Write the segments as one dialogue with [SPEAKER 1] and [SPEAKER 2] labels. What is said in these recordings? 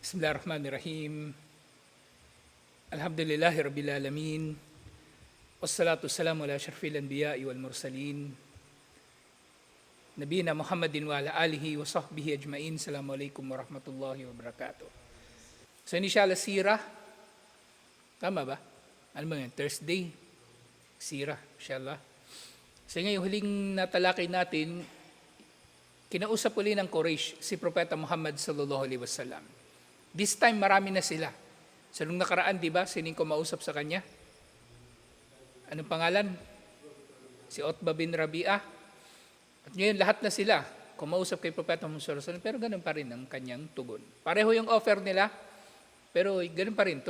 [SPEAKER 1] Bismillahirrahmanirrahim. Alhamdulillahi Rabbil Alamin. Wassalatu wassalamu ala asyrafil anbiya'i wal mursalin. Nabiyina Muhammadin wa ala alihi wa sahbihi ajmain. Assalamualaikum warahmatullahi wabarakatuh. So inshallah sirah. Tama ba? Ano ba yan? Thursday. Sirah, inshallah. So ngayong huling natalakay natin, kinausap uli ng Quraysh si Propeta Muhammad sallallahu alaihi wasallam. This time marami na sila. So nung nakaraan, di ba, sining kumausap sa kanya? Anong pangalan? Si Utbah bin Rabi'ah. At ngayon lahat na sila kumausap kay Propeta Muhammad sallallahu alaihi wasallam, pero ganun pa rin ang kanyang tugon. Pareho yung offer nila, pero ganun pa rin,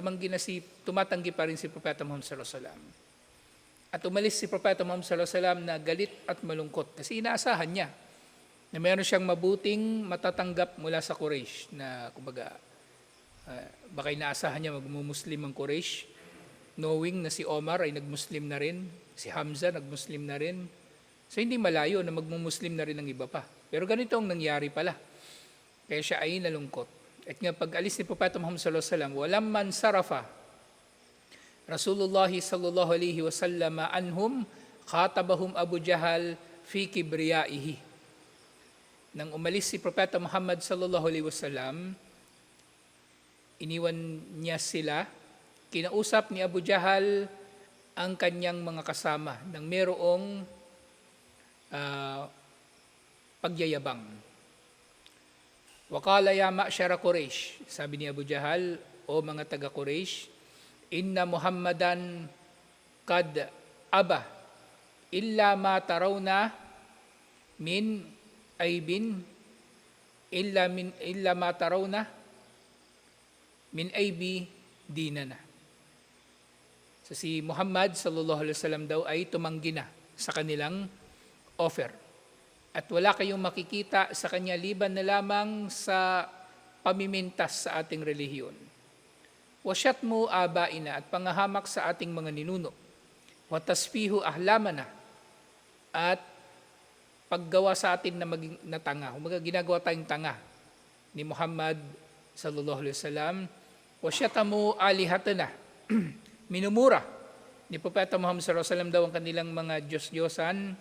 [SPEAKER 1] tumatanggi pa rin si Propeta Muhammad sallallahu alaihi wasallam. At umalis si Propeta Muhammad sallallahu alaihi wasallam na galit at malungkot kasi inaasahan niya na mayroon siyang mabuting matatanggap mula sa Quraysh na kumbaga baka inaasahan niya magmumuslim ang Quraysh, knowing na si Omar ay nagmuslim na rin, si Hamza nagmuslim na rin. So hindi malayo na magmumuslim na rin ang iba pa. Pero ganito ang nangyari pala. Kaya siya ay nalungkot. At nga pag-alis ni Propeta Muhammad sallallahu alaihi wasallam, walam man sarafa Rasulullah sallallahu alaihi wasallam anhum khatabahum Abu Jahal fi kibriyaihi. Nang umalis si Propeta Muhammad sallallahu alaihi wasallam, iniwan niya sila, kinausap ni Abu Jahal ang kanyang mga kasama ng mayroong pagyayabang. Waqala ya ma'syara Quraysh, sabi ni Abu Jahal, o mga taga Quraysh, inna Muhammadan kad aba illa ma tarawna min aibin illa ma tarawna min aibi dinana. So si Muhammad sallallahu alaihi wasallam daw ay tumanggi na sa kanilang offer. At wala kayong makikita sa kanya liban na lamang sa pamimintas sa ating relihiyon. Wasyatmu abaina, at pangahamak sa ating mga ninuno. Watasfihu ahlamana, at paggawa sa atin na maging na tanga. Huwag ginagawa tayong tanga ni Muhammad sallallahu alaihi wasallam. Wasyatamu alihatana, minumura ni Propeta Muhammad sallallahu alaihi wasallam daw ang kanilang mga Diyos-Diyosan.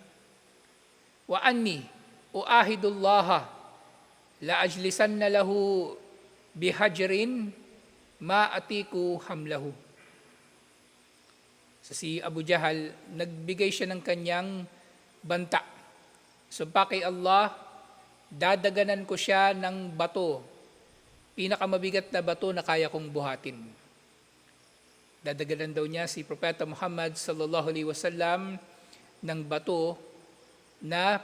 [SPEAKER 1] Wa anni uahidullah la ajlisanna lahu bihajrin ma atiku hamlahu. So si Abu Jahal, nagbigay siya ng kanyang banta. Sumpa kay Allah, dadaganan ko siya ng bato, pinakamabigat na bato na kaya kong buhatin. Dadaganan daw niya si Propeta Muhammad sallallahu alaihi wasallam ng bato na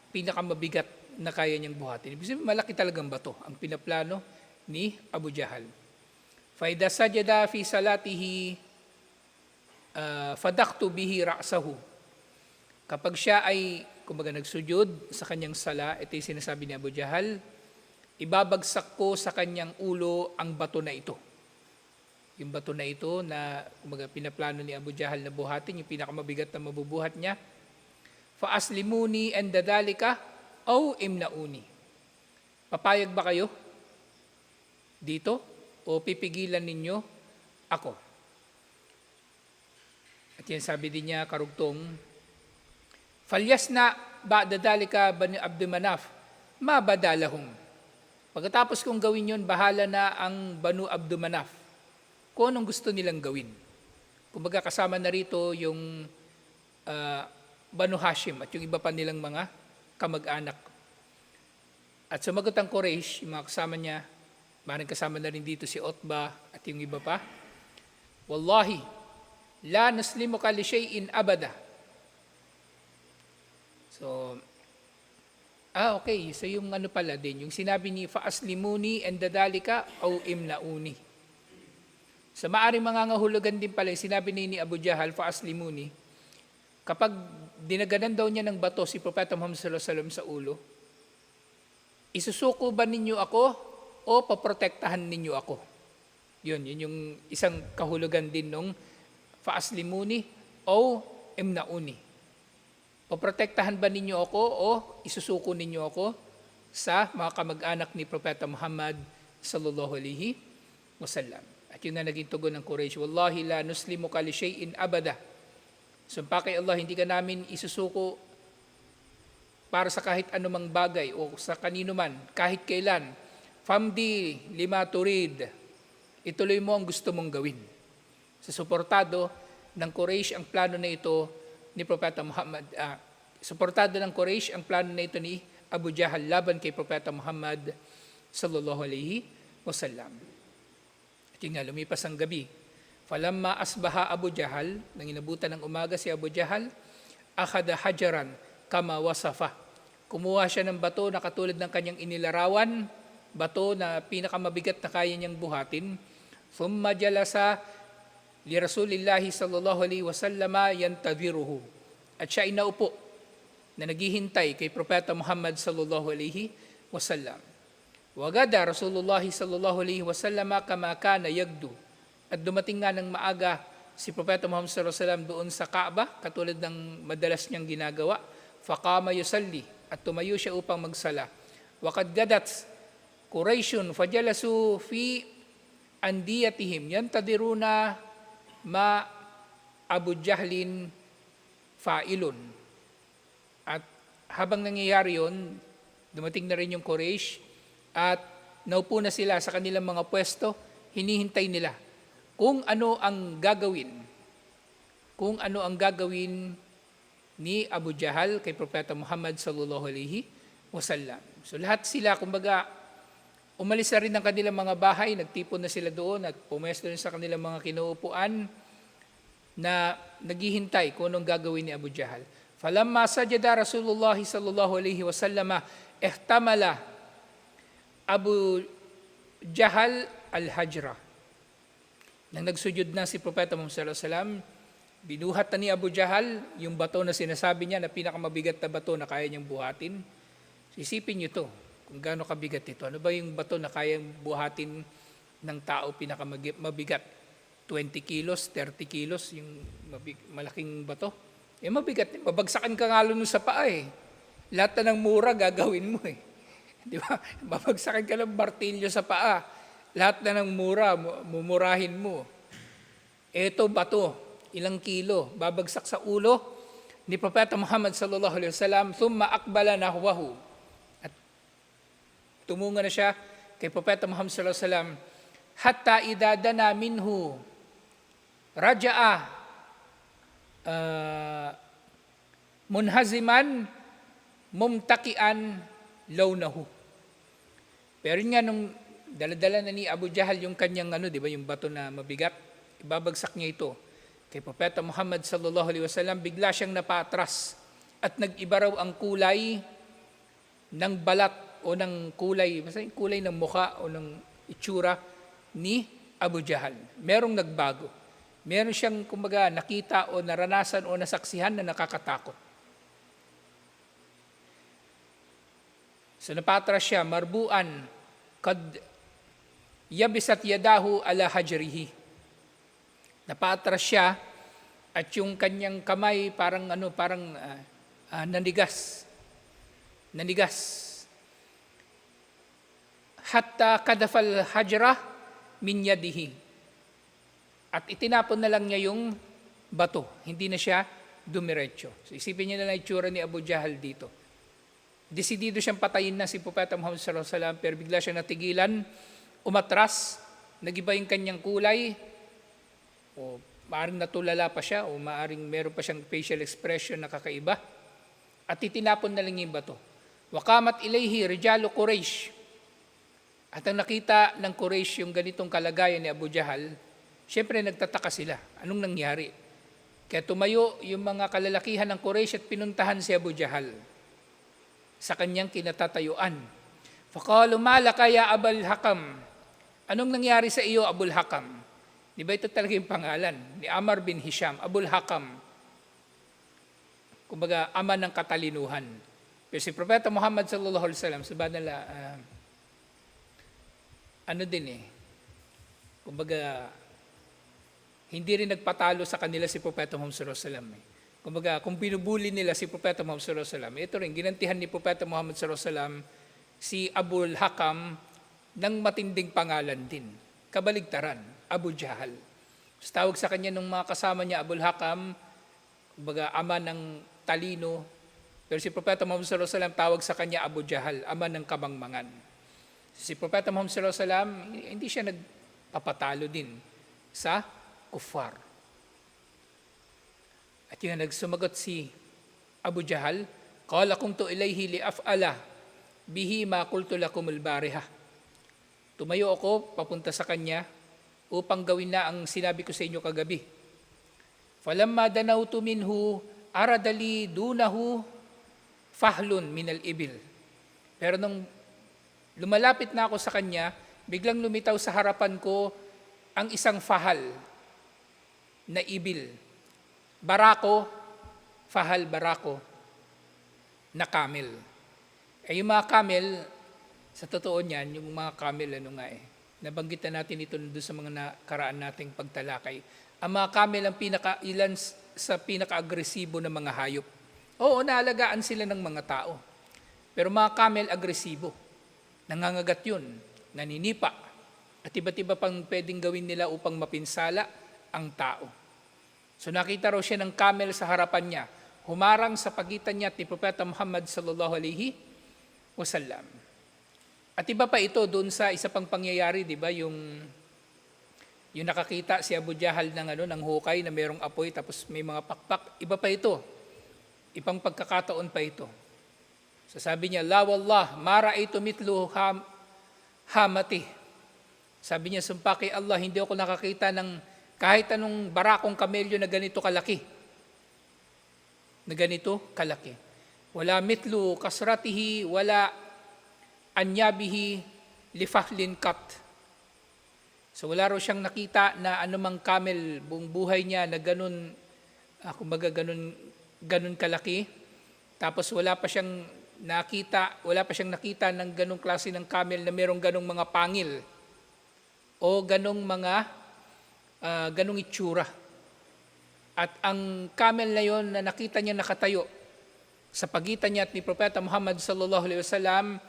[SPEAKER 1] pinakamabigat na kaya niyang buhatin. Ibig sabihin, malaki talagang bato ang pinaplano ni Abu Jahal. Faida sajada fi salatihi fadaktu bihi ra'sahu. Kapag siya ay kumbaga nagsujud sa kanyang sala, ito yung sinasabi ni Abu Jahal, ibabagsak ko sa kanyang ulo ang bato na ito. Yung bato na ito na kumbaga pinaplano ni Abu Jahal na buhatin, yung pinakamabigat na mabubuhat niya. Fa aslimuni and dadalika aw imnauni. Papayag ba kayo dito o pipigilan ninyo ako? At yan sabi din niya karugtong, falyasna ba'da dalika bani Abd Manaf ma badalahum. Pagkatapos kong gawin yun, bahala na ang Banu Abd Manaf kung anong gusto nilang gawin. Kumbaga kasama na rito yung Banu Hashim at yung iba pa nilang mga kamag-anak. At sumagot ang Quraysh, yung mga kasama niya, maaaring kasama na rin dito si Utbah at yung iba pa, wallahi, la naslimuka li shay'in abada. So, okay. So yung ano pala din, yung sinabi ni faaslimuni and dadalika aw imnauni. Sa maaring mangangahulugan din pala, yung sinabi ni Abu Jahal, faaslimuni, kapag dinaganan daw niya ng bato si Propeta Muhammad sallallahu alaihi wasallam sa ulo, isusuko ba ninyo ako o paprotektahan ninyo ako? Yun yung isang kahulugan din nung faaslimuni o imnauni. Paprotektahan ba ninyo ako o isusuko ninyo ako sa mga kamag-anak ni Propeta Muhammad sallallahu alaihi wasallam. At yun nga naging tugon ng Quraysh, wallahi la nuslimuka li shay'in abada. Sumpa kay Allah, hindi ka namin isusuko para sa kahit anumang bagay o sa kanino man, kahit kailan. Famdi lima turid, ituloy mo ang gusto mong gawin. Sa suportado ng Quraysh ang plano na ito ni Propeta Muhammad, suportado ng Quraysh ang plano na ito ni Abu Jahal laban kay Propeta Muhammad sallallahu alaihi wasallam. At yun nga, lumipas ang gabi. Falamma asbaha Abu Jahal, nang inabutan ng umaga si Abu Jahal, akhada hajaran kama wasafa. Kumuha siya ng bato na katulad ng kanyang inilarawan, bato na pinakamabigat na kaya niyang buhatin. Thumma jalasa li Rasulillahi sallallahu alaihi wasallama yantadhiruhu. At siya inaupo na naghihintay kay Propeta Muhammad sallallahu alaihi wasallam. Wagada Rasulullah sallallahu alaihi wasallama kama kana yagdu. At dumating nga ng maaga si Propeta Muhammad sallallahu alaihi wasallam doon sa Kaaba, katulad ng madalas niyang ginagawa. Faqama yusalli, at tumayo siya upang magsala. Waqad gadat Qurayshun fajalasu fi andiyatihim yantadiruna ma Abu Jahlin fa'ilun. At habang nangyayari yon, dumating na rin yung Quraysh at naupo na sila sa kanilang mga pwesto, hinihintay nila kung ano ang gagawin ni Abu Jahal kay Propeta Muhammad sallallahu alaihi wasallam. So lahat sila, kumbaga, umalis na rin ng kanilang mga bahay, nagtipon na sila doon at pumesto na sa kanilang mga kinuupuan na naghihintay kung anong gagawin ni Abu Jahal. Falamma sajada Rasulullah sallallahu alaihi wasallam, ihtamala Abu Jahal al-hajra. Nang nagsujud na si Propeta Muhammad sallallahu alaihi wasallam, binuhat na ni Abu Jahal yung bato na sinasabi niya na pinakamabigat na bato na kaya niyang buhatin. Isipin niyo to, kung gaano kabigat ito. Ano ba yung bato na kayang buhatin ng tao pinakamabigat? 20 kilos, 30 kilos, yung malaking bato. Mabigat. Babagsakan ka nga nun sa paa eh. Lahat na ng mura gagawin mo eh. Di ba? Babagsakan ka ng martilyo sa paa. Lahat na ng mura, mumurahin mo. Ito bato, ilang kilo, babagsak sa ulo ni Propeta Muhammad sallallahu alaihi wasallam, thumma aqbala nahwahu. At tumunga na siya kay Propeta Muhammad sallallahu alaihi wasallam, hatta idha dana minhu raja'a munhaziman mumtakian lawnahu. Pero yun nga, nung daladala na ni Abu Jahal yung kanyang di ba, yung bato na mabigat, ibabagsak niya ito kay Propeta Muhammad sallallahu alaihi wasallam, bigla siyang napatras at nag-iba raw ang kulay ng balat o ng kulay, basta yung kulay ng mukha o ng itsura ni Abu Jahal. Merong nagbago. Meron siyang, kumbaga, nakita o naranasan o nasaksihan na nakakatakot. So napatras siya, marbuan, kad yabisat yadahu ala hajrihi. Napatras siya at yung kanyang kamay parang nanigas. Hatta kadafal hajra min yadihi. At itinapon na lang niya yung bato. Hindi na siya dumiretso. So isipin niyo na lang itsura ni Abu Jahal dito. Desidido siyang patayin na si Propeta Muhammad sallallahu alaihi wasallam, pero bigla siyang natigilan, umatras, nagiba yung kanyang kulay, o maaring natulala pa siya, o maaring meron pa siyang facial expression na kakaiba, at itinapon na lang yung bato. Waqamat ilayhi rijalu Quraysh. At ang nakita ng Quraysh yung ganitong kalagayan ni Abu Jahal, siyempre nagtataka sila. Anong nangyari? Kaya tumayo yung mga kalalakihan ng Quraysh at pinuntahan si Abu Jahal sa kanyang kinatatayuan. Faqalu malaka ya Abul Hakam. Anong nangyari sa iyo, Abul Hakam? Di ba ito talaga yung pangalan ni Amr bin Hisham, Abul Hakam. Kumbaga, ama ng katalinuhan. Pero si Propeta Muhammad sallallahu alaihi wasallam, subhanallah, kumbaga, hindi rin nagpatalo sa kanila si Propeta Muhammad sallallahu alaihi wasallam. Kumbaga, kung binubuli nila si Propeta Muhammad sallallahu alaihi wasallam, ito rin, ginantihan ni Propeta Muhammad sallallahu alaihi wasallam si Abul Hakam ng matinding pangalan din. Kabaligtaran, Abu Jahal. So, tawag sa kanya nung mga kasama niya, Abul Hakam, kumbaga ama ng talino. Pero si Propeta Muhammad sallallahu alaihi wasallam tawag sa kanya Abu Jahal, ama ng kamangmangan. Si Propeta Muhammad sallallahu alaihi wasallam, hindi siya nagpapatalo din sa kuffar. At yun, nagsumagot si Abu Jahal, qala qumtu ilayhi li'af'ala bihi ma qultu lakumul bariha. Tumayo ako papunta sa kanya upang gawin na ang sinabi ko sa inyo kagabi. Falamma danawtu minhu aradali dunahu fahlun minal ibil. Pero nung lumalapit na ako sa kanya, biglang lumitaw sa harapan ko ang isang fahal na ibil. Barako, fahal barako na camel. Yung mga camel, sa totoo niyan, yung mga camel, nabanggit na natin ito doon sa mga nakaraan nating pagtalakay. Ang mga camel ang ilan sa pinaka-agresibo na mga hayop. Oo, naalagaan sila ng mga tao. Pero mga camel, agresibo. Nangangagat yun, naninipa. At iba't iba pang pwedeng gawin nila upang mapinsala ang tao. So nakita raw siya ng camel sa harapan niya, humarang sa pagitan niya at ni Propeta Muhammad sallallahu alaihi wasallam. At iba pa ito doon sa isa pang pangyayari, di ba, yung nakakita si Abu Jahal ng hukay na mayroong apoy tapos may mga pakpak. Iba pa ito. Ibang pagkakataon pa ito. So sabi niya, la wallah, ma ra'aytu mithlu hamati. Sabi niya, sumpa kay Allah, hindi ako nakakita ng kahit anong barakong kamelyo na ganito kalaki. Na ganito kalaki. Wala mithlu kasratihi, wala anyabihi lifahlin kat. So wala raw siyang nakita na anumang camel buong buhay niya na ganun, kumbaga ganun kalaki. Tapos wala pa siyang nakita ng ganung klase ng camel na merong ganung mga pangil o ganung itsura. At ang camel na yon na nakita niya nakatayo sa pagitan niya at ni Propeta Muhammad sallallahu alaihi wasallam,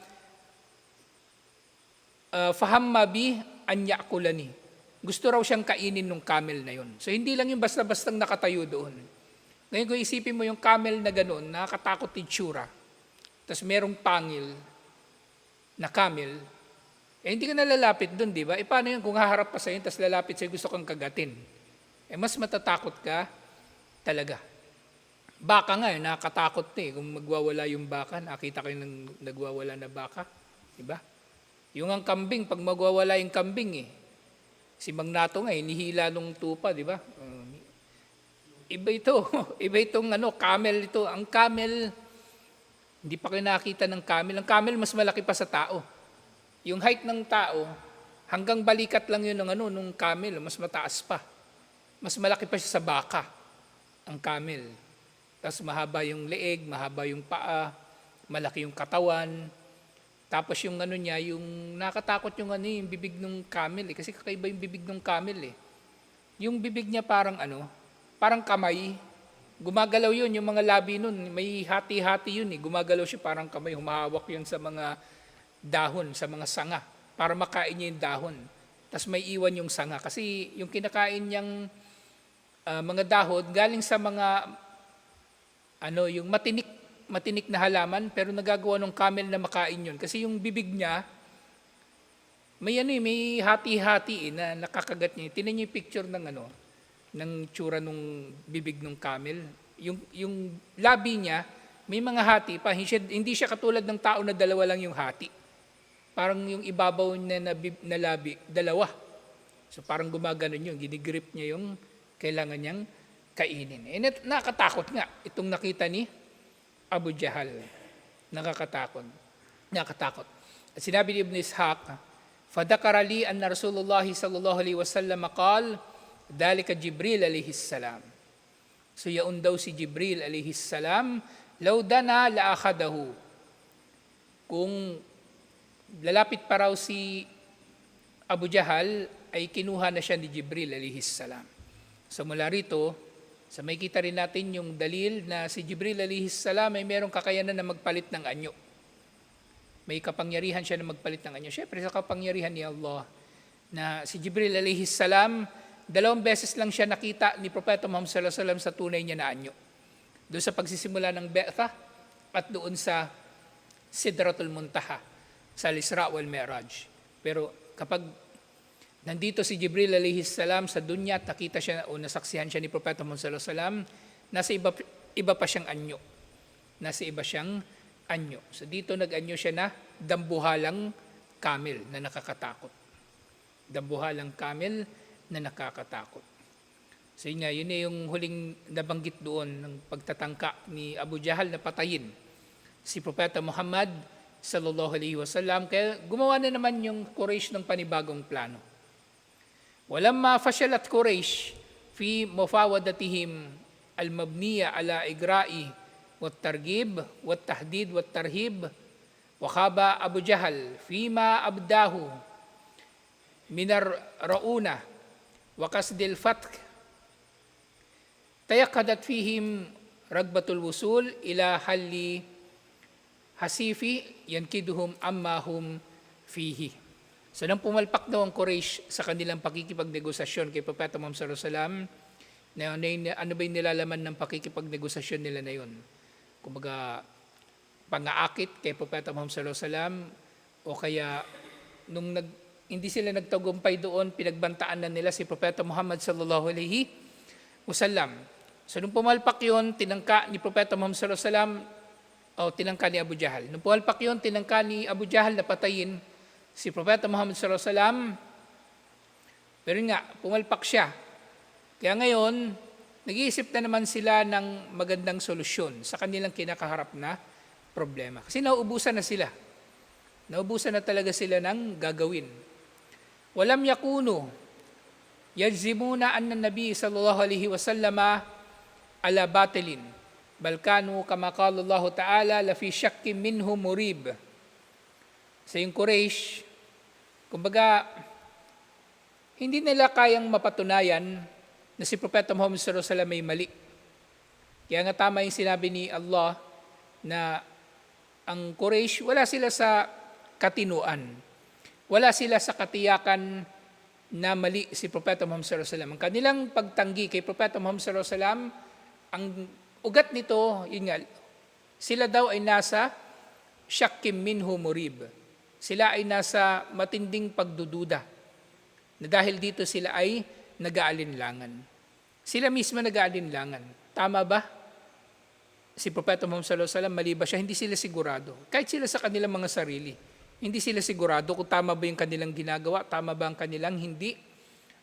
[SPEAKER 1] fahamma bi an yakulani. Gusto raw siyang kainin ng camel na yon. So hindi lang yung basta-bastang nakatayo doon. Ngayon kung isipin mo yung camel na gano'n, nakakatakot itsura. Tapos merong pangil na camel, hindi ka nalalapit doon, di ba? Paano yun kung haharap pa sa'yo, tapos lalapit sa'yo, gusto kang kagatin? Mas matatakot ka talaga. Baka nga, nakakatakot na kung magwawala yung baka. Nakita kayo ng nagwawala na baka, di ba? Yung ang kambing, pag magwawala yung kambing si Mang Nato nga, nihila nung tupa, di ba? Iba ito. Iba itong camel ito. Ang camel, hindi pa kayo nakita ng camel. Ang camel mas malaki pa sa tao. Yung height ng tao, hanggang balikat lang yun nung camel, mas mataas pa. Mas malaki pa siya sa baka, ang camel. Tapos mahaba yung leeg, mahaba yung paa, malaki yung katawan. Tapos yung niya, yung nakatakot yung yung bibig ng camel kasi kakaiba yung bibig ng camel Yung bibig niya parang parang kamay. Gumagalaw yun, yung mga labi nun, may hati-hati yun Gumagalaw siya parang kamay, humahawak yun sa mga dahon, sa mga sanga, para makain niya yung dahon. Tapos may iwan yung sanga. Kasi yung kinakain niyang mga dahon, galing sa mga, yung matinik na halaman, pero nagagawa ng camel na makain yun. Kasi yung bibig niya, may hati-hati na nakakagat niya. Tingnan niyo yung picture ng tsura ng bibig ng camel. Yung labi niya, may mga hati pa. Hindi siya katulad ng tao na dalawa lang yung hati. Parang yung ibabaw na labi, dalawa. So parang gumaganon yun. Ginigrip niya yung kailangan niyang kainin. Nakakatakot nga itong nakita ni Abu Jahal. Nakakatakot. At sinabi ni Ibn Ishaq, فَذَكَرَ لِي أَنَّ رَسُولُ اللَّهِ صَلَّى اللَّهُ عَلَيْهِ وَسَلَّمَ قَالَ ذَلِكَ جِبْرِيلَ عَلَيْهِ السَّلَامِ. So yaon daw si Jibril alayhi salam, law dana la akhadahu. Kung lalapit pa raw si Abu Jahal, ay kinuha na siya ni Jibril alayhi salam. So mula rito, sa may kita rin natin yung dalil na si Jibril alayhi salam ay merong kakayanan na magpalit ng anyo. may kapangyarihan siya na magpalit ng anyo. Siyempre, sa kapangyarihan ni Allah, na si Jibril alayhi salam, 2 beses lang siya nakita ni Propeta Muhammad sallallahu alaihi wasallam sa tunay niya na anyo. Doon sa pagsisimula ng Be'tha at doon sa Sidratul Muntaha, sa Al-Isra wal Mi'raj. Pero kapag nandito si Jibril alayhi salam sa dunya at nakita siya o nasaksihan siya ni Propeta Muhammad sallallahu alaihi wasallam, nasa iba pa siyang anyo. Nasa iba siyang anyo. So dito nag-anyo siya na dambuhalang camel na nakakatakot. Dambuhalang camel na nakakatakot. So yun nga, yun yung huling nabanggit doon ng pagtatangka ni Abu Jahal na patayin si Propeta Muhammad sallallahu alaihi wasallam. Kaya gumawa na naman yung Quraysh ng panibagong plano. Walamma fashalat Quraysh fi mufawadatihim al-mabniya ala igra'i wat targhib wat tahdid wat tarhib wa khaba Abu Jahal fima abdahu minar rauna wa qasdil fatk tayaqadat fihim ragbatul wusul ila halli hasifi yankiduhum amma hum fihi. So nang pumalpak daw ang Quraysh sa kanilang pakikipagnegosasyon kay Propeta Muhammad sallallahu alaihi wasallam, ano ba yung nilalaman ng pakikipagnegosasyon nila na yun? Kumbaga, pang-aakit kay Propeta Muhammad sallallahu alaihi wasallam, o kaya nung hindi sila nagtagumpay doon, pinagbantaan na nila si Propeta Muhammad sallallahu alaihi wasallam. So nung pumalpak yun, tinangka ni Propeta Muhammad sallallahu alaihi wasallam, o tinangka ni Abu Jahal. Nung pumalpak yun, tinangka ni Abu Jahal na patayin si Propeta Muhammad sallallahu alaihi wasallam. Pero nga, pumalpak siya. Kaya ngayon, nag-iisip na naman sila ng magandang solusyon sa kanilang kinakaharap na problema. Kasi nauubusan na sila. Nauubusan na talaga sila ng gagawin. Walam yakunu yajzimuna anna nabi sallallahu alaihi wasallam ala batilin bal kanu kama qala Allah ta'ala la fi shakkin minhu murib. Sa yung Quraysh, kumbaga, hindi nila kayang mapatunayan na si Propeta Muhammad sallallahu alaihi wasallam may mali. Kaya nga tama yung sinabi ni Allah na ang Quraysh, wala sila sa katinuan. Wala sila sa katiyakan na mali si Propeta Muhammad sallallahu alaihi wasallam. Ang kanilang pagtanggi kay Propeta Muhammad sallallahu alaihi wasallam, ang ugat nito, yun nga, sila daw ay nasa shakkim minhu murib. Sila ay nasa matinding pagdududa na dahil dito sila ay nag-aalinlangan. Sila mismo nag-aalinlangan. Tama ba? Si Propeta Muhammad sallallahu alaihi wasallam, mali ba siya? Hindi sila sigurado. Kahit sila sa kanilang mga sarili, hindi sila sigurado kung tama ba yung kanilang ginagawa, tama ba ang kanilang hindi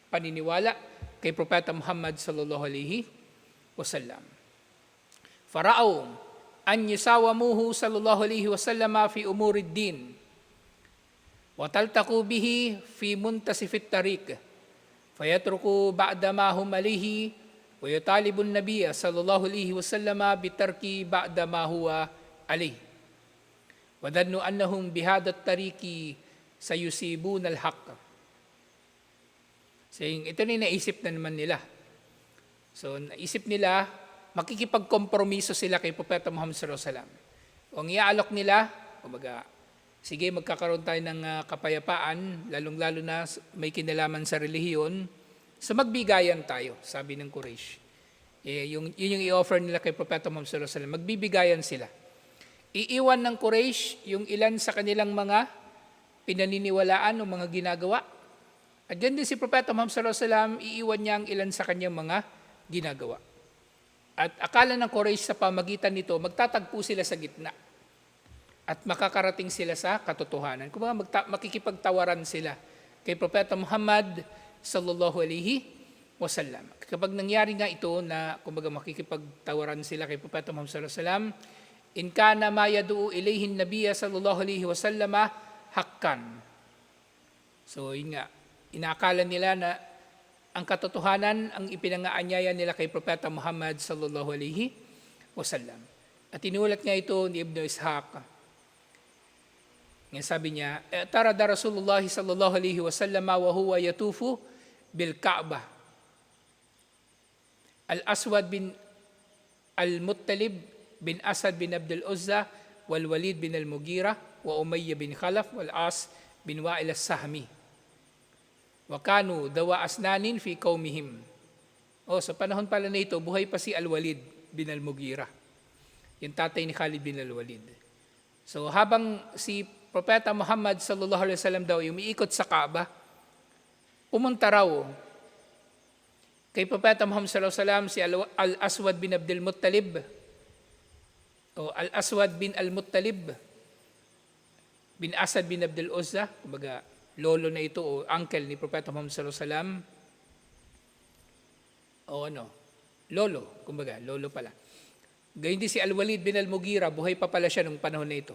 [SPEAKER 1] paniniwala kay Propeta Muhammad sallallahu alaihi wasallam. Fara'aw an yusawamuhu sallallahu alaihi wasallam fi umurid din. وَتَلْتَقُوا بِهِ فِي مُنْتَسِفِ الطَّرِيقِ فَيَتْرُكُوا بَعْدَ مَا هُمْ عَلَيْهِ وَيُطَالِبُ النَّبِيَّ صلى الله عليه وسلم بِتَرْكِ بَعْدَ مَا هُوَ عَلَيْهِ وَظَنُّوا أَنَّهُمْ بِهَذَا الطَّرِيقِ سَيُصِيبُونَ الْحَقَّ. So ito na naisip na naman nila. So naisip nila, makikipagkompromiso sila kay Propeta Muhammad sallallahu alaihi wasallam. Kung iaalok nila, kumbaga, sige, magkakaroon tayo ng kapayapaan, lalong-lalo na may kinalaman sa relihiyon, so magbigayan tayo, sabi ng Quraysh. Yun yung i-offer nila kay Propeta Muhammad sallallahu alaihi wasallam, magbibigayan sila. Iiwan ng Quraysh yung ilan sa kanilang mga pinaniniwalaan o mga ginagawa. At yan din si Propeta Muhammad sallallahu alaihi wasallam, iiwan niya ang ilan sa kanyang mga ginagawa. At akala ng Quraysh sa pamagitan nito, magtatagpo sila sa gitna. At makakarating sila sa katotohanan. Kung makikipagtawaran sila kay Propeta Muhammad sallallahu alaihi wasallam. Kapag nangyari nga ito na kumbaga makikipagtawaran sila kay Propeta Muhammad sallallahu alaihi wasallam, in kana ma yad'u ilayhi an-nabiy sallallahu alaihi wasallam hakkan. So yun nga, inaakala nila na ang katotohanan ang ipinangaanyaya nila kay Propeta Muhammad sallallahu alaihi wasallam. At inulat nga ito ni Ibn Ishaq. Ngayon sabi niya, tarada Rasulullah sallallahu alaihi wasallam wa huwa yatufu bil Ka'bah. Al-Aswad bin Al-Muttalib bin Asad bin Abdul Uzza wal Walid bin Al-Mughira wa Umayya bin Khalaf wal As bin Wa'il as-Sahmi. Wa kanu dawa asnanin fi qaumihim. Sa panahon pala na ito, buhay pa si Al-Walid bin Al-Mughira, yung tatay ni Khalid bin Al-Walid. So habang si Propeta Muhammad sallallahu alaihi wasallam daw yung umiikot sa Kaaba, pumunta raw kay Propeta Muhammad sallallahu alaihi wasallam si Al-Aswad bin Abdul Muttalib, o Al-Aswad bin Al-Muttalib bin Asad bin Abdul Uzza, kumbaga lolo na ito o uncle ni Propeta Muhammad sallallahu alaihi wasallam. Lolo, kumbaga lolo pala. Gayun din si Al-Walid bin Al-Mughira, buhay pa pala siya nung panahon na ito.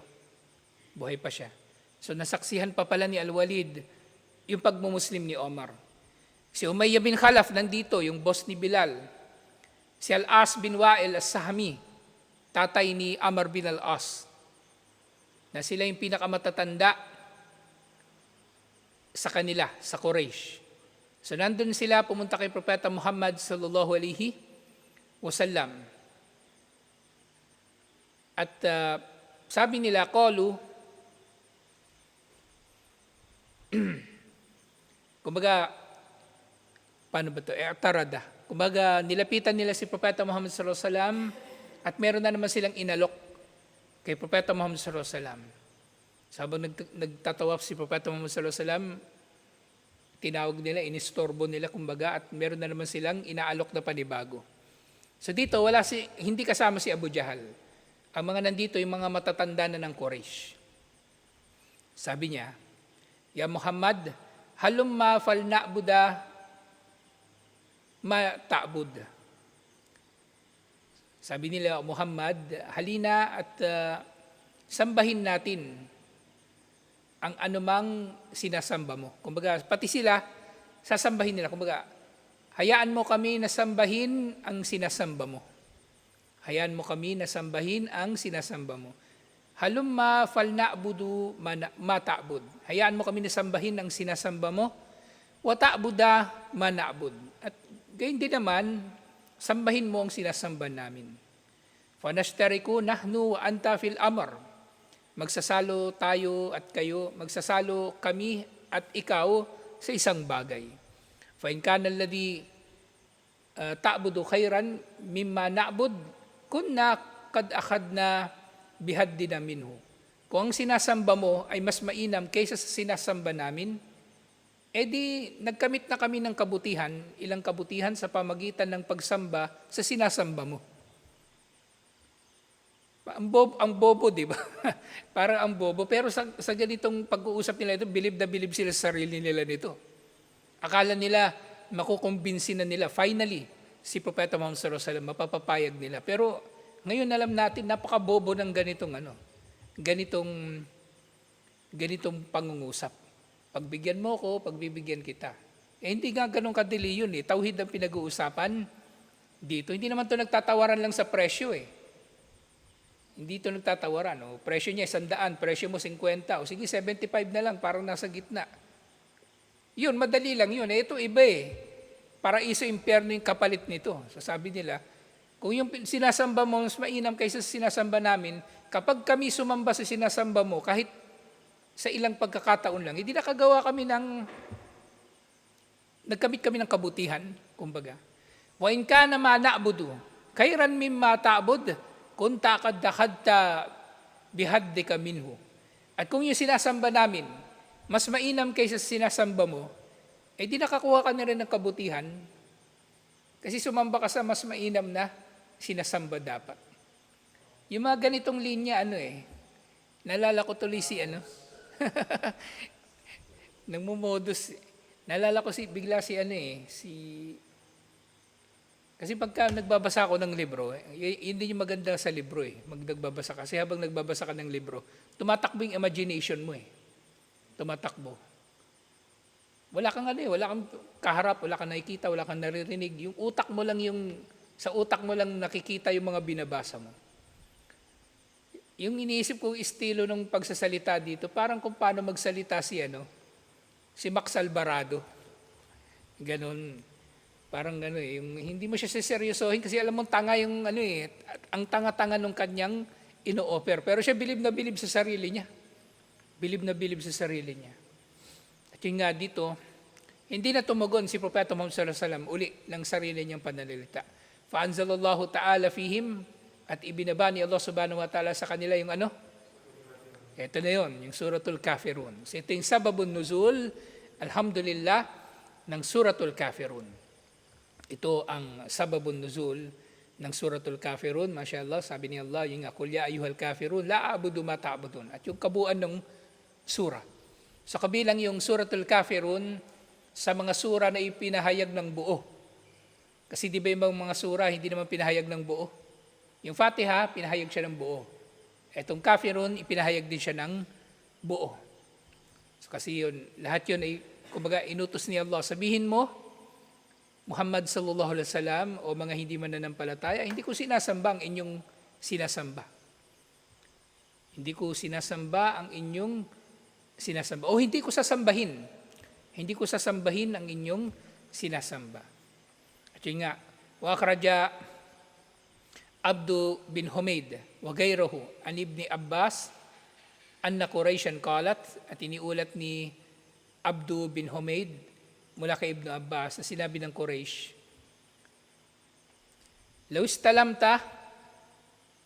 [SPEAKER 1] Buhay pa siya. So nasaksihan pa pala ni Al-Walid yung pagmumuslim ni Omar. Si Umayya bin Khalaf nandito, yung boss ni Bilal. Si Al-As bin Wa'il as-Sahmi, tatay ni Amr bin Al-As, na sila yung pinakamatatanda sa kanila, sa Quraysh. So nandun sila, pumunta kay Propeta Muhammad sallallahu alaihi wasallam. At sabi nila, qalu, kumbaga, paano ba ito? I'tarada. Kumbaga, nilapitan nila si Propeta Muhammad sallallahu alaihi wasallam at meron na naman silang inalok kay Propeta Muhammad sallallahu alaihi wasallam. Sabang nagtatawaf si Propeta Muhammad sallallahu alaihi wasallam, tinawag nila, inistorbo nila kumbaga, at meron na naman silang inaalok na panibago. So dito, hindi kasama si Abu Jahal. Ang mga nandito, yung mga matatanda na ng Quraysh. Sabi niya, Ya Muhammad, halumma falna'buda ma ta'bud. Sabi nila, Muhammad, halina at sambahin natin ang anumang sinasamba mo. Kumbaga, pati sila, sasambahin nila. Kumbaga, hayaan mo kami na sambahin ang sinasamba mo. Hayaan mo kami na sambahin ang sinasamba mo. Halumma falna'budu ma ta'bud. Hayaan mo kami na sambahin ang sinasamba mo. Wa ta'buda ma na'bud. At gayon din naman, sambahin mo ang sinasamba namin. Fanashtariku nahnu wa anta fil amr. Magsasalo tayo at kayo, magsasalo kami at ikaw sa isang bagay. Fa in kana alladhi ta'budu khairan mimma na'bud, kunna qad akhadna bihaddina minhu. Kung ang sinasamba mo ay mas mainam kaysa sa sinasamba namin, edi nagkamit na kami ng kabutihan, ilang kabutihan sa pamagitan ng pagsamba sa sinasamba mo. Ang bobo, di ba? Parang ang bobo. Pero sa ganitong pag-uusap nila ito, bilib na bilib sila sa sarili nila nito. Akala nila, makukumbinsi na nila. Finally, si Propeta Muhammad sallallahu alaihi wasallam, mapapapayag nila. Pero ngayon alam natin, napaka-bobo ng ganitong pangungusap. Pagbigyan mo ko, pagbibigyan kita. Hindi nga ganun kadili yun eh. Tauhid ang pinag-uusapan dito. Hindi naman ito nagtatawaran lang sa presyo eh. Hindi ito nagtatawaran. O, presyo niya 100, presyo mo 50. O sige, 75 na lang, parang nasa gitna. Yun, madali lang yun. Ito iba eh. Paraiso, impyerno yung kapalit nito. So sabi nila, kung yung sinasamba mo mas mainam kaysa sa sinasamba namin, kapag kami sumamba sa sinasamba mo, kahit sa ilang pagkakataon lang, hindi nakagawa kami nagkamit kami ng kabutihan, kumbaga. Wa in kana ma na'budu, khairan mimma ta'bud, kunta kad dakhadta bihaddika minhu. At kung yung sinasamba namin, mas mainam kaysa sinasamba mo, di nakakuha ka na rin ng kabutihan. Kasi sumamba ka sa mas mainam na sinasamba dapat. Yung mga ganitong linya, nalala ko tuloy si nagmumodus. Nalala ko bigla kasi pagka nagbabasa ako ng libro, hindi yung maganda sa libro nagbabasa ka. Kasi habang nagbabasa ka ng libro, tumatakbo yung imagination mo Tumatakbo. Wala kang kaharap, wala kang nakikita, wala kang naririnig. Sa utak mo lang nakikita yung mga binabasa mo. Yung iniisip ko estilo ng pagsasalita dito, parang kung paano magsalita si Max Alvarado. Ganon. Parang yung hindi mo siya seseryosohin kasi alam mo tanga ang tanga-tanga nung kanyang ino-offer. Pero siya bilib na bilib sa sarili niya. Bilib na bilib sa sarili niya. At yun nga dito, hindi na tumugon si Propeta Muhammad sallallahu alaihi wasallam uli ng sarili niyang pananalita. Fa'anzalallahu ta'ala fihim, at ibinaba ni Allah subhanahu wa ta'ala sa kanila yung ano? Ito na yun, yung Suratul Kafirun. So ito yung sababun nuzul, alhamdulillah, ng Suratul Kafirun. Ito ang sababun nuzul ng Suratul Kafirun. Mashallah, sabi ni Allah, yung Qul ya ayyuhal kafirun, la a'budu ma ta'budun. At yung kabuuan ng sura. So kabilang yung Suratul Kafirun sa mga sura na ipinahayag ng buo. Kasi di ba yung mga sura hindi naman pinahayag ng buo? Yung Fatiha, pinahayag siya ng buo. Etong Kafirun, ipinahayag din siya ng buo. So kasi yun, lahat yun ay, kumbaga, inutos ni Allah. Sabihin mo, Muhammad sallallahu alaihi wasallam o mga hindi mananampalataya, hindi ko sinasamba ang inyong sinasamba. Hindi ko sinasamba ang inyong sinasamba. O hindi ko sasambahin. Hindi ko sasambahin ang inyong sinasamba. At yun nga, wa akhraja Abdu bin Humaid wa gayruhu an Ibni Abbas anna Quraishan qalat, at iniulat ni Abdu bin Humaid mula kay Ibn Abbas na sinabi ng Quraysh, law istalamta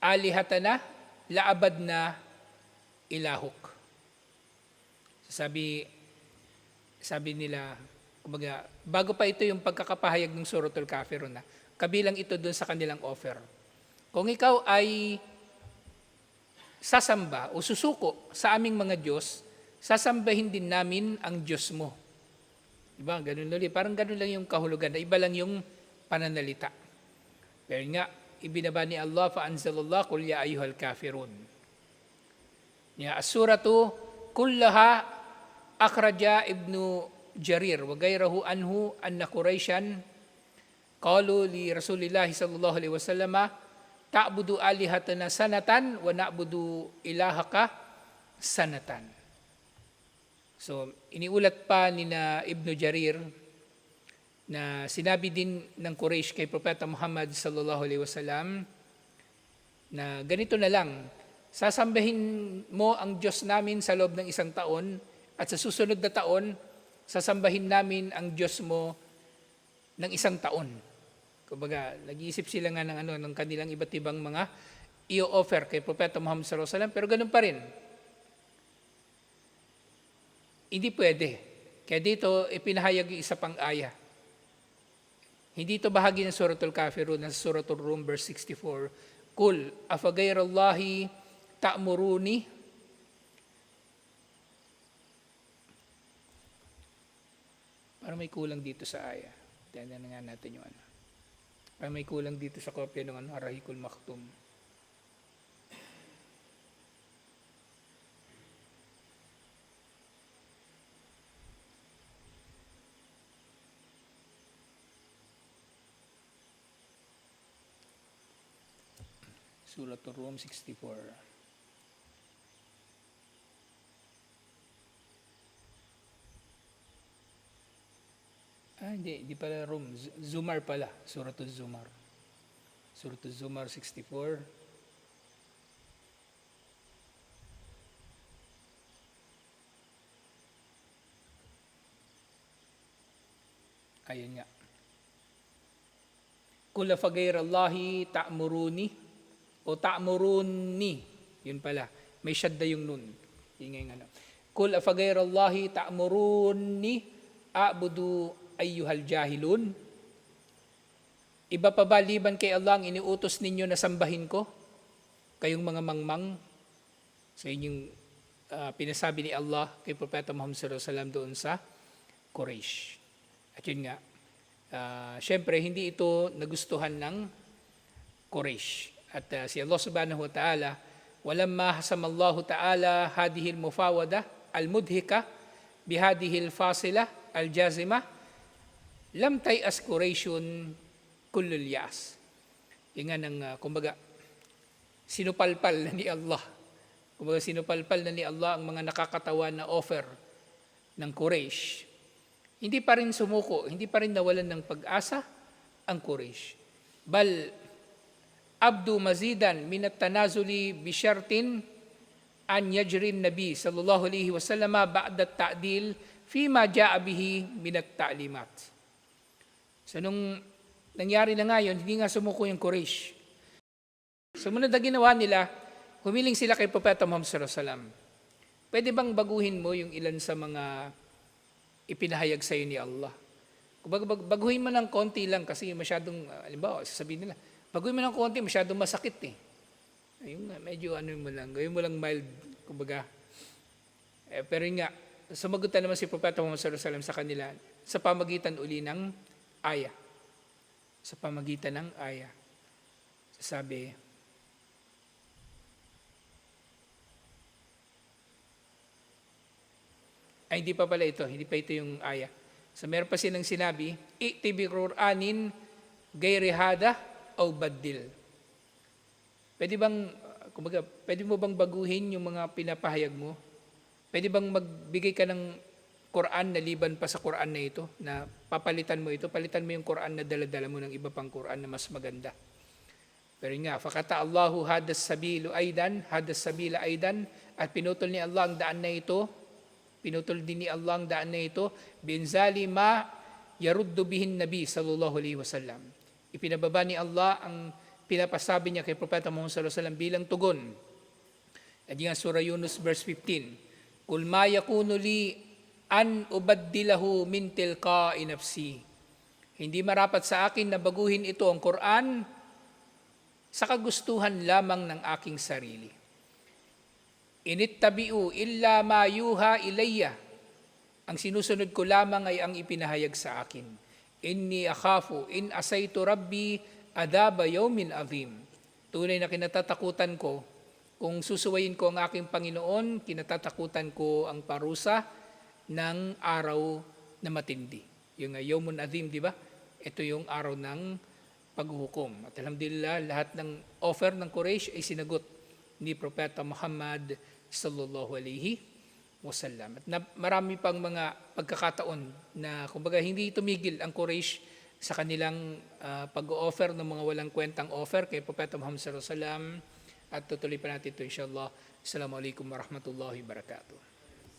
[SPEAKER 1] alihatana laabadna ilahuk. Sabi nila, kumbaga, bago pa ito yung pagkakapahayag ng Suratul Kafirun, na kabilang ito dun sa kanilang offer. Kung ikaw ay sasamba o susuko sa aming mga Diyos, sasambahin din namin ang Diyos mo. Diba? Ganun ulit. Parang ganun lang yung kahulugan. Iba lang yung pananalita. Pero nga, ibinaba ni Allah, fa'anzalallah, qul ya ayyuhal kafirun. As-suratu kullaha akhraja ibnu Jarir wa gayrahu anhu anna Quraishan qalu li Rasulillahi sallallahu alaihi wasallam ta'budu alihatana sanatan wa na'budu ilahaka sanatan. So, iniulat pa ni na Ibn Jarir na sinabi din ng Quraysh kay Propeta Muhammad sallallahu alaihi wasallam na ganito na lang, sasambahin mo ang Diyos namin sa loob ng 1 taon at sa susunod na taon, sasambahin namin ang Diyos mo ng 1 taon. Kumbaga, nag-iisip sila nga ng kanilang iba't ibang mga i-offer kay Propeta Muhammad sallallahu alaihi wasallam, pero ganun pa rin. Hindi pwede. Kaya dito, ipinahayag yung isa pang aya. Hindi ito bahagi ng Suratul Kafirun, ng Suratul Rum, verse 64. Kul, afagayrallahi ta'muruni. Parang may kulang dito sa aya. Tignan nga natin yung ano. Parang may kulang dito sa kopya ng Ar-Rahiqul Maktum. Suratul Rum 64. Hindi pala Rum. Zumar pala. Suratul Zumar. Suratul Zumar 64. Ayun nga. Kul afagayrallahi ta'muruni o ta'muruni. Yun pala. May shadda yung nun. Yun nga yung ano. Kul afagayrallahi ta'muruni a'budu ayyuhal jahilun. Iba pa ba liban kay Allah ang iniutos ninyo na sambahin ko? Kayong mga mangmang. So yun yung pinasabi ni Allah kay Propeta Muhammad sallallahu alaihi wasallam doon sa Quraysh. At yun nga, syempre hindi ito nagustuhan ng Quraysh. At si Allah subhanahu wa ta'ala, walamma hasamallahu ta'ala hadihil mufawada al-mudhika bihadihil fasila al-jazima lam tay'as Qurayshun kullul yas. Yung nga ng, kumbaga, sinupalpal na ni Allah. Kumbaga, sinupalpal na ni Allah ang mga nakakatawan na offer ng Quraysh. Hindi pa rin sumuko, hindi pa rin nawalan ng pag-asa ang Quraysh. Bal, abdu mazidan minat tanazuli bisyartin an yajri nabi sallallahu alaihi wasallam ba'da ta'dil fima ja'a bihi min at-ta'limat. So nung nangyari na ngayon, hindi nga sumuko yung Quraysh. Sumunod na ginawa nila, humiling sila kay Propeta Muhammad sallallahu alaihi wasallam. Pwede bang baguhin mo yung ilan sa mga ipinahayag sa iyo ni Allah? Kung baguhin mo ng konti lang kasi masyadong, halimbawa, sasabihin nila, baguhin mo ng konti, masyadong masakit eh. Ayun nga, medyo ano mo lang, gawin mo lang mild, kumbaga. Pero yun nga, sumagutan naman si Propeta Muhammad sallallahu alaihi wasallam sa kanila sa pamagitan uli ng aya. Sa pamagitan ng aya. Sabi, ay hindi pa pala ito, hindi pa ito yung aya. So meron pa silang sinabi, i'ti bi Qur'anin gayri hada o baddil. Pwede bang, kumbaga, pwede mo bang baguhin yung mga pinapahayag mo? Pwede bang magbigay ka ng Quran na liban pa sa Quran na ito, na papalitan mo ito, palitan mo yung Quran na daladala mo ng iba pang Quran na mas maganda. Pero nga, fakata Allahu hadas sabila aidan, at pinutol ni Allah ang daan na ito, pinutol din ni Allah ang daan na ito, binzali ma yaruddu bihin nabi sallallahu alaihi wasallam. Ipinababa ni Allah ang pinapasabi niya kay Propeta Muhammad sallallahu alaihi wasallam bilang tugon. At yung Surah Yunus verse 15, Kul ma yakunu li an ubaddilahu min tilqa'i nafsi. Hindi marapat sa akin na baguhin ito ang Quran sa kagustuhan lamang ng aking sarili. Inittabi'u illa ma yuha ilayya. Ang sinusunod ko lamang ay ang ipinahayag sa akin. Inni akhafu in asaitu rabbi adaba yawmin azim. Tunay na kinatatakutan ko, kung susuwayin ko ang aking Panginoon, kinatatakutan ko ang parusa ng araw na matindi. Yung yawmun azim, di ba? Ito yung araw ng paghuhukom. At alhamdulillah, lahat ng offer ng Quraysh ay sinagot ni Propeta Muhammad sallallahu alaihi wasallam. At marami pang mga pagkakataon na kumbaga hindi tumigil ang Quraysh sa kanilang pag-o-offer ng mga walang kwentang offer kay Propeta Muhammad sallallahu alaihi wasallam, at tutuloy pa natin ito inshallah. Assalamualaikum warahmatullahi wabarakatuh.